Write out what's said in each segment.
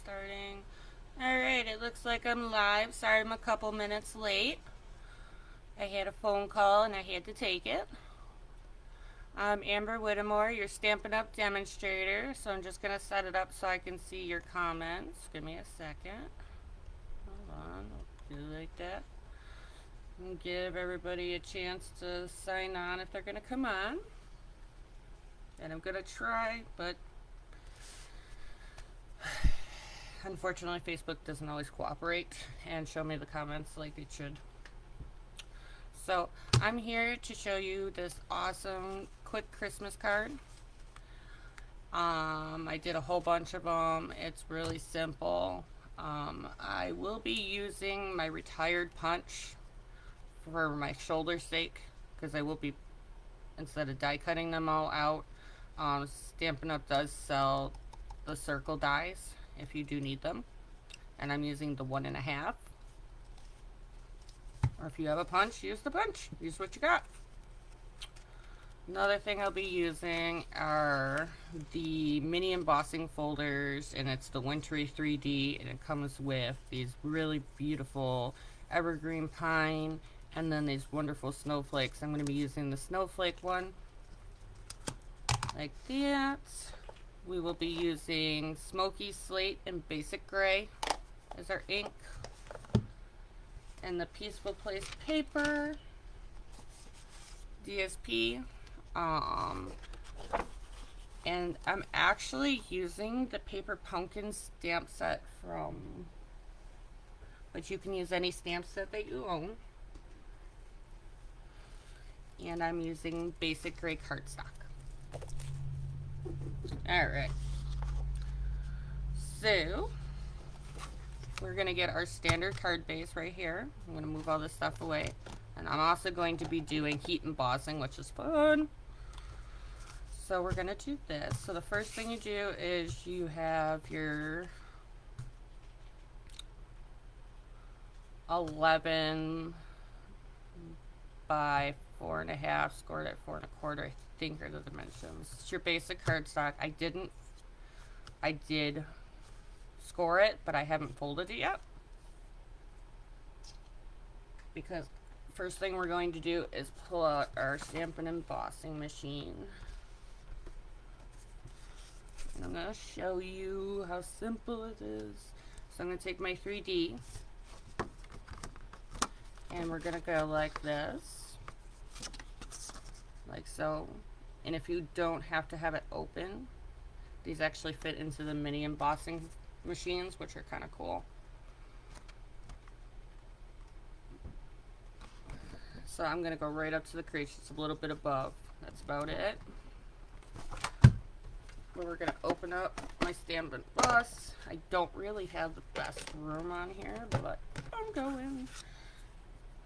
starting. Alright, it looks like I'm live. Sorry I'm a couple minutes late. I had a phone call and I had to take it. I'm Amber Whittemore, your Stampin' Up! Demonstrator. So I'm just going to set it up so I can see your comments. Give me a second. Hold on. I'll do it like that. And give everybody a chance to sign on if they're going to come on. And I'm going to try, but unfortunately Facebook doesn't always cooperate and show me the comments like it should. So I'm here to show you this awesome quick Christmas card. I did a whole bunch of them. It's really simple. I will be using my retired punch for my shoulder stake because I will be, instead of die cutting them all out, Stampin' Up! Does sell the circle dies if you do need them, and I'm using the 1.5. Or if you have a punch, use the punch. Use what you got. Another thing I'll be using are the mini embossing folders, and it's the Wintry 3D, and it comes with these really beautiful evergreen pine and then these wonderful snowflakes. I'm going to be using the snowflake one like that. We will be using Smokey, slate, and basic gray as our ink. And the Peaceful Place paper, DSP, and I'm actually using the paper pumpkin stamp set from, but you can use any stamp set that you own. And I'm using basic gray cardstock. Alright, so we're going to get our standard card base right here. I'm going to move all this stuff away. And I'm also going to be doing heat embossing, which is fun. So we're going to do this. So the first thing you do is you have your 11 by 4.5, scored at 4.25, I think are the dimensions. It's your basic cardstock. I did score it, but I haven't folded it yet, because first thing we're going to do is pull out our Stampin' embossing machine, and I'm going to show you how simple it is. So I'm going to take my 3D and we're going to go like this, like so. And if you don't have to have it open, these actually fit into the mini embossing machines, which are kind of cool. So I'm going to go right up to the crease, just a little bit above. That's about it. But we're going to open up my Stampin' Emboss. I don't really have the best room on here, but I'm going.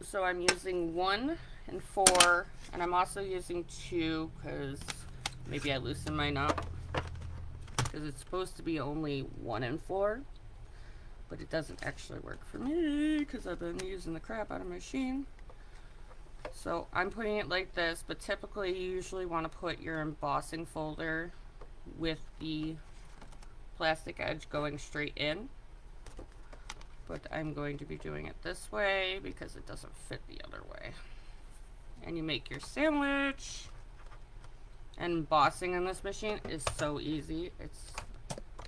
So I'm using 1 and 4, and I'm also using 2 because maybe I loosen mine up. Because it's supposed to be only 1 and 4, but it doesn't actually work for me because I've been using the crap out of my machine. So I'm putting it like this, but typically you usually want to put your embossing folder with the plastic edge going straight in, but I'm going to be doing it this way because it doesn't fit the other way. And you make your sandwich. And embossing in this machine is so easy. It's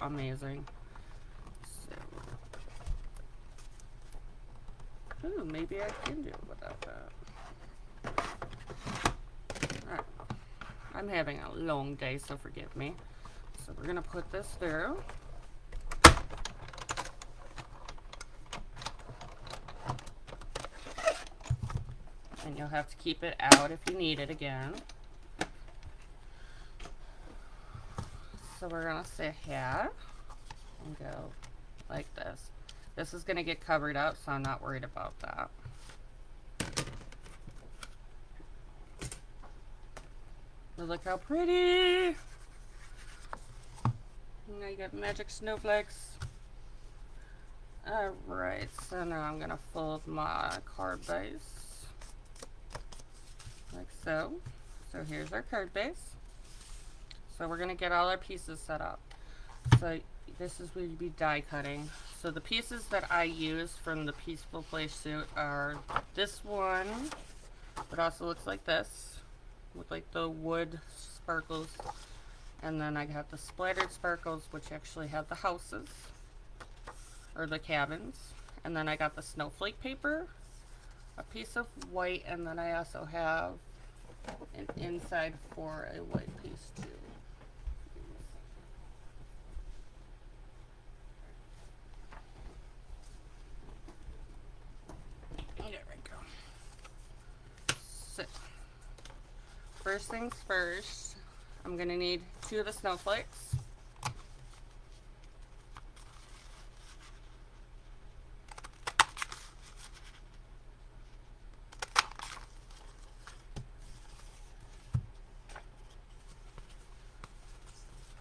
amazing. So, ooh, maybe I can do it without that. Alright. I'm having a long day, so forgive me. So we're going to put this through. And you'll have to keep it out if you need it again. So we're going to say hat and go like this. This is going to get covered up, so I'm not worried about that. But look how pretty! Now you got magic snowflakes. Alright, so now I'm going to fold my card base. Like so. So here's our card base. So we're going to get all our pieces set up. So this is where you'd be die cutting. So the pieces that I use from the Peaceful Play suit are this one, but also looks like this, with like the wood sparkles. And then I got the splattered sparkles, which actually have the houses, or the cabins. And then I got the snowflake paper, a piece of white, and then I also have an inside for a white piece too. There we go. So, first things first, I'm gonna need 2 of the snowflakes.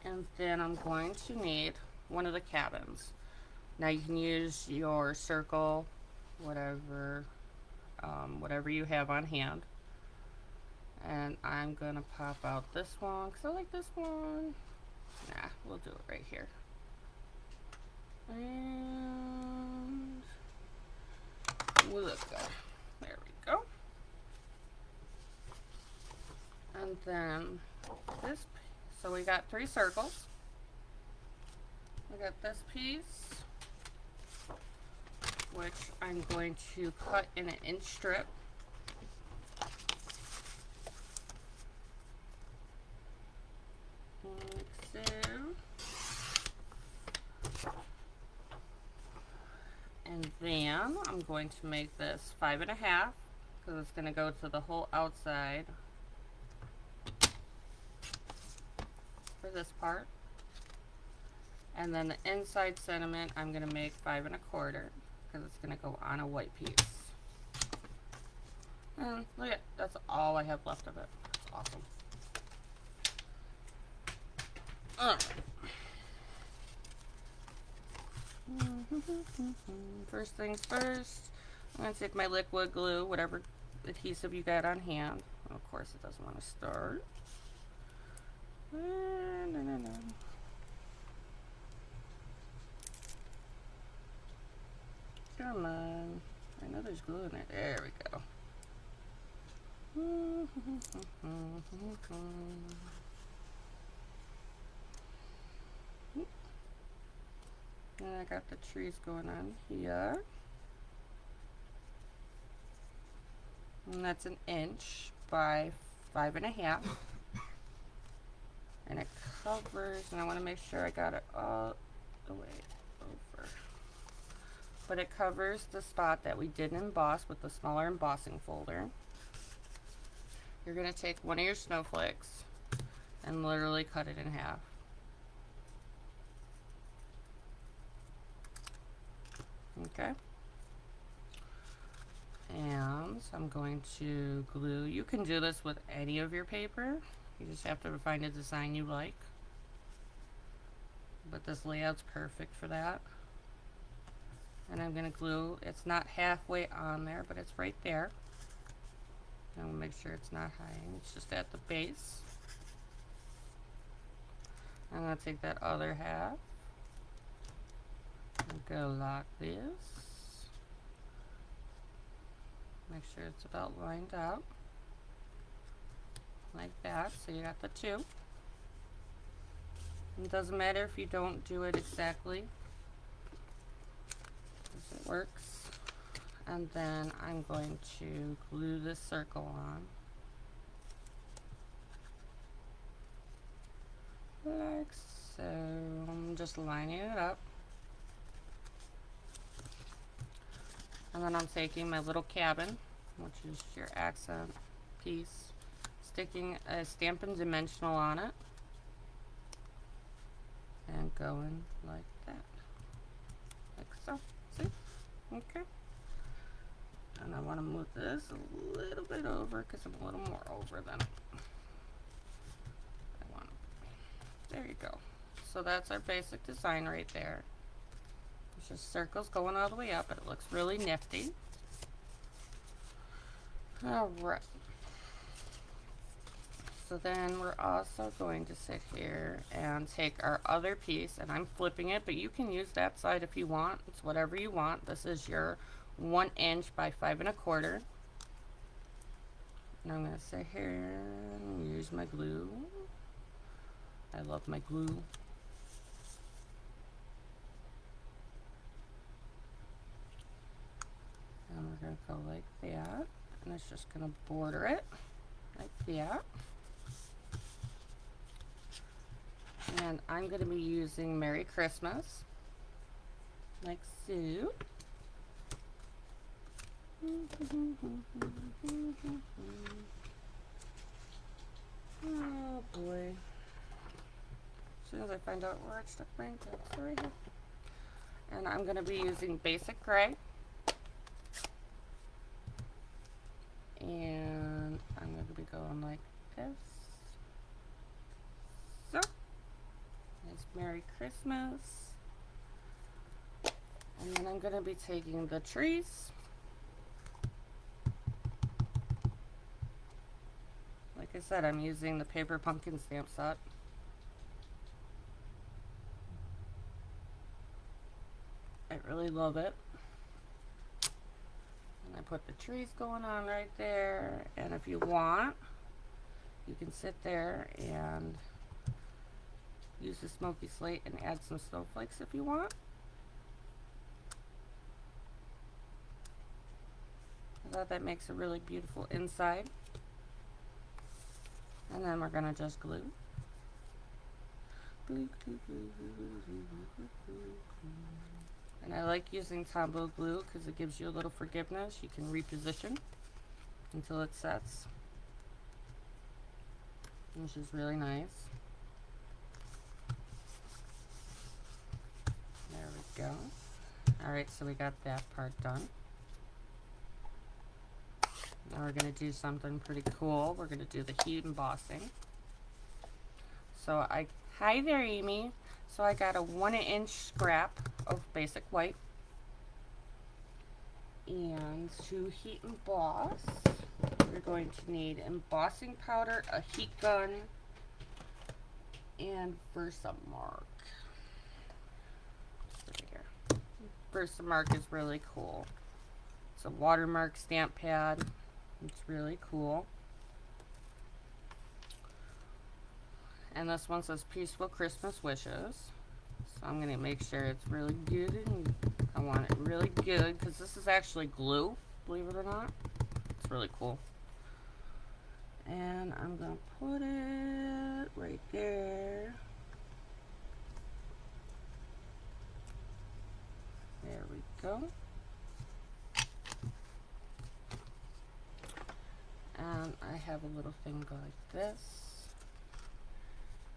And then I'm going to need 1 of the cabins. Now you can use your circle, whatever you have on hand. And I'm gonna pop out this one because I like this one. Nah, we'll do it right here. And we'll look good. There we go. And then this, so we got 3 circles. We got this piece, which I'm going to cut in an inch strip. Like so. And then I'm going to make this 5.5 because it's going to go to the whole outside for this part. And then the inside sentiment I'm going to make 5 1/4 because it's going to go on a white piece. And look at, that's all I have left of it. That's awesome. First things first, I'm going to take my liquid glue, whatever adhesive you got on hand. Of course it doesn't want to start. Come on. I know there's glue in there. There we go. And I got the trees going on here. And that's 1 inch by 5 1/2. And it covers, and I want to make sure I got it all the way over. But it covers the spot that we didn't emboss with the smaller embossing folder. You're going to take 1 of your snowflakes and literally cut it in half. Okay. And I'm going to glue. You can do this with any of your paper. You just have to find a design you like. But this layout's perfect for that. And I'm going to glue. It's not halfway on there, but it's right there. I'm going to make sure it's not hiding. It's just at the base. I'm going to take that other half and go like this. Make sure it's about lined up. Like that. So you got the 2. It doesn't matter if you don't do it exactly. It works. And then I'm going to glue this circle on. Like so. I'm just lining it up. And then I'm taking my little cabin, which is your accent piece, sticking a Stampin' dimensional on it, and going like that. Like so. See? Okay. And I want to move this a little bit over because I'm a little more over than I want. There you go. So that's our basic design right there. It's just circles going all the way up, but it looks really nifty. Alright. So then we're also going to sit here and take our other piece, and I'm flipping it, but you can use that side if you want. It's whatever you want. This is your 1 inch by 5 1/4. And I'm going to sit here and use my glue. I love my glue. And we're going to go like that. And it's just going to border it like that. And I'm going to be using Merry Christmas, like so. Oh boy. As soon as I find out where I stuck my ink, it's right here. And I'm going to be using basic gray. And I'm going to be going like this. So, it's Merry Christmas. And then I'm going to be taking the trees. Like I said, I'm using the paper pumpkin stamp set. I really love it. And I put the trees going on right there. And if you want, you can sit there and use the Smokey slate and add some snowflakes if you want. I thought that makes a really beautiful inside. And then we're going to just glue. Glue, glue, glue, glue, glue, glue, glue, glue. And I like using Tombow glue because it gives you a little forgiveness. You can reposition until it sets, which is really nice. There we go. Alright, so we got that part done. Now we're going to do something pretty cool. We're going to do the heat embossing. So hi there, Amy. So I got a 1 inch scrap of basic white. And to heat emboss, we're going to need embossing powder, a heat gun, and VersaMark. VersaMark is really cool. It's a watermark stamp pad. It's really cool. And this one says Peaceful Christmas Wishes. So I'm going to make sure it's really good. And I want it really good because this is actually glue, believe it or not. It's really cool. And I'm going to put it right there. There we go. And I have a little thing go like this.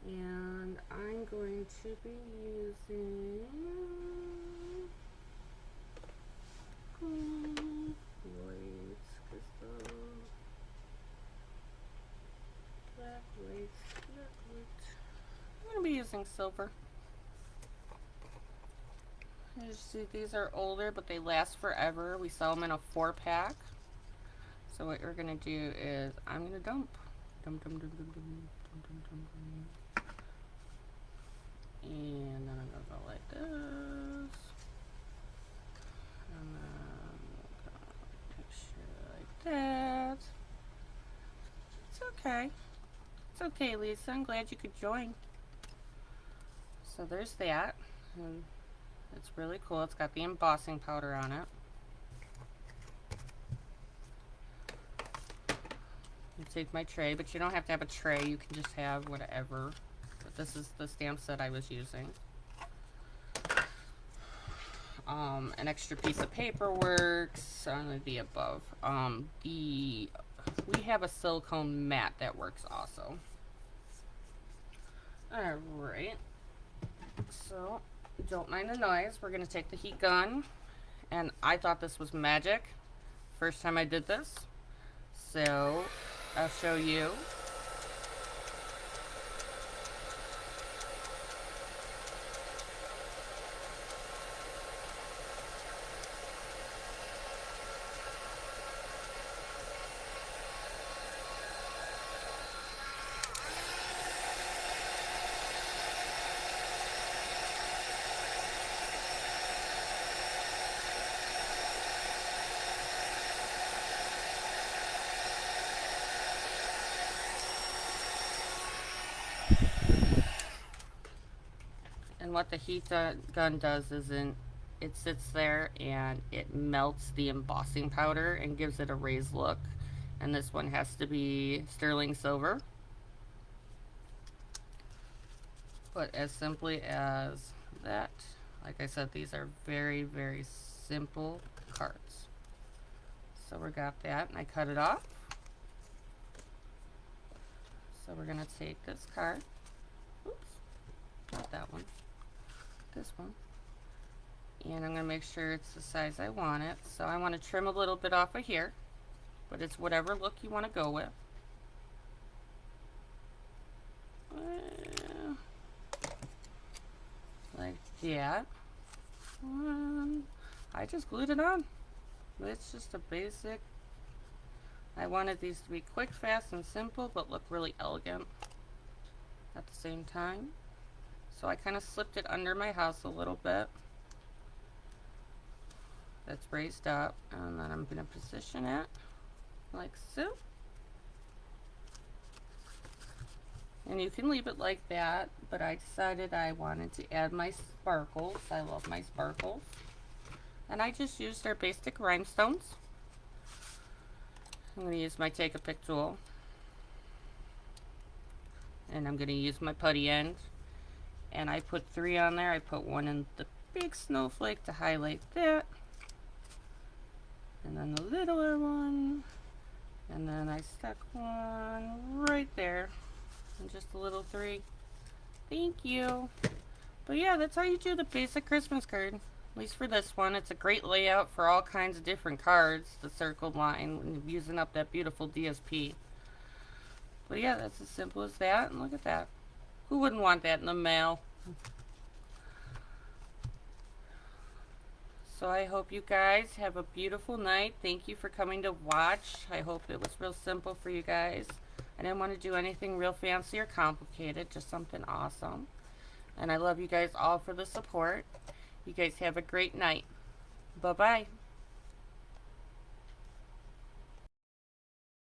And I'm going to be using white, crystal, black, white, black, white. I'm going to be using silver. As you see, these are older, but they last forever. We sell them in a 4-pack. So what we're going to do is I'm going to dump. And then I'm going to go like this. And then picture like that. It's okay. It's okay, Lisa. I'm glad you could join. So there's that. And it's really cool. It's got the embossing powder on it. You take my tray, but you don't have to have a tray. You can just have whatever. But this is the stamp set I was using. An extra piece of paper works on the above. We have a silicone mat that works also. Alright. So, don't mind the noise. We're going to take the heat gun. And I thought this was magic. First time I did this. So, I'll show you. what the heat gun does is it sits there and it melts the embossing powder and gives it a raised look. And this one has to be sterling silver. But as simply as that, like I said, these are very, very simple cards. So we got that, and I cut it off. So we're going to take this card. Oops, not that one. This one. And I'm going to make sure it's the size I want it. So I want to trim a little bit off of here, but it's whatever look you want to go with. Like that. I just glued it on. It's just a basic. I wanted these to be quick, fast, and simple, but look really elegant at the same time. So I kind of slipped it under my house a little bit. That's raised up, and then I'm going to position it like so. And you can leave it like that, but I decided I wanted to add my sparkles. I love my sparkles. And I just used our basic rhinestones. I'm going to use my take a pick tool. And I'm going to use my putty end. And I put 3 on there. I put 1 in the big snowflake to highlight that. And then the littler one. And then I stuck one right there. And just a little 3. Thank you. But yeah, that's how you do the basic Christmas card. At least for this one. It's a great layout for all kinds of different cards. The circled line, using up that beautiful DSP. But yeah, that's as simple as that. And look at that. Who wouldn't want that in the mail? So I hope you guys have a beautiful night. Thank you for coming to watch. I hope it was real simple for you guys. I didn't want to do anything real fancy or complicated, just something awesome. And I love you guys all for the support. You guys have a great night. Bye-bye.